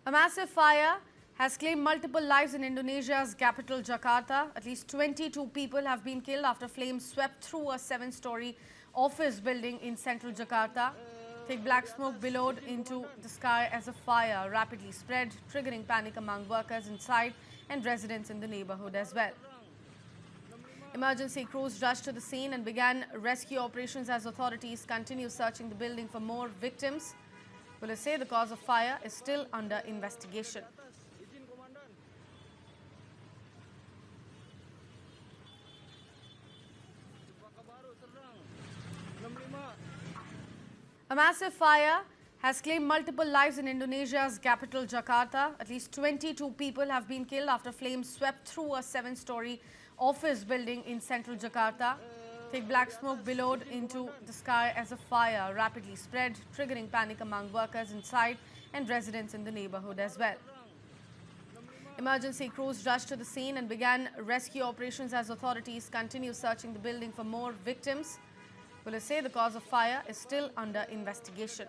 A massive fire has claimed multiple lives in Indonesia's capital, Jakarta. At least 22 people have been killed after flames swept through a seven-story office building in central Jakarta. Thick black smoke billowed into the sky as the fire rapidly spread, triggering panic among workers inside and residents in the neighborhood as well. Emergency crews rushed to the scene and began rescue operations as authorities continue searching the building for more victims. Police say the cause of fire is still under investigation. A massive fire has claimed multiple lives in Indonesia's capital, Jakarta. At least 22 people have been killed after flames swept through a seven-story office building in central Jakarta. Thick black smoke billowed into the sky as the fire rapidly spread, triggering panic among workers inside and residents in the neighborhood as well. Emergency crews rushed to the scene and began rescue operations as authorities continue searching the building for more victims. Police say the cause of fire is still under investigation.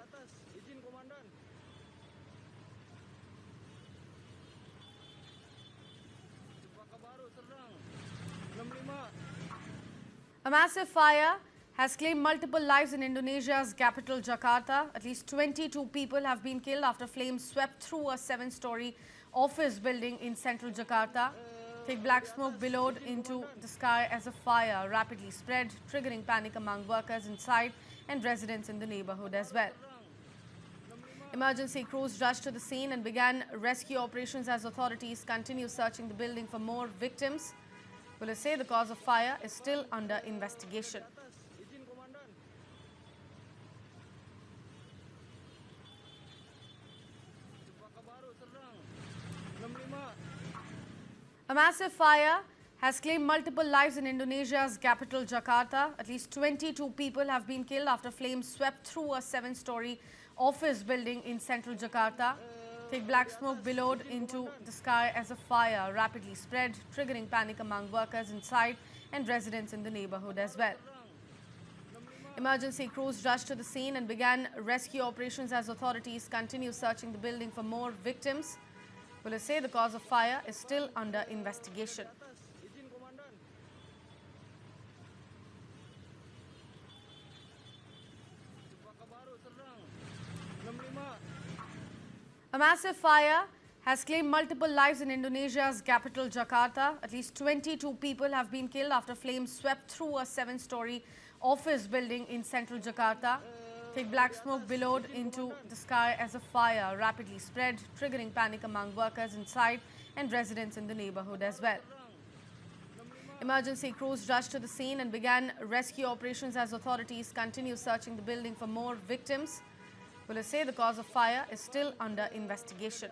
A massive fire has claimed multiple lives in Indonesia's capital, Jakarta. At least 22 people have been killed after flames swept through a seven-story office building in central Jakarta. Thick black smoke billowed into the sky as the fire rapidly spread, triggering panic among workers inside and residents in the neighborhood as well. Emergency crews rushed to the scene and began rescue operations as authorities continue searching the building for more victims. Police say the cause of fire is still under investigation. A massive fire has claimed multiple lives in Indonesia's capital, Jakarta. At least 22 people have been killed after flames swept through a seven-story office building in central Jakarta. Thick black smoke billowed into the sky as the fire rapidly spread, triggering panic among workers inside and residents in the neighborhood as well. Emergency crews rushed to the scene and began rescue operations as authorities continue searching the building for more victims. Police say the cause of fire is still under investigation. A massive fire has claimed multiple lives in Indonesia's capital, Jakarta. At least 22 people have been killed after flames swept through a seven-story office building in central Jakarta. Thick black smoke billowed into the sky as the fire rapidly spread, triggering panic among workers inside and residents in the neighborhood as well. Emergency crews rushed to the scene and began rescue operations as authorities continue searching the building for more victims. Police say the cause of fire is still under investigation.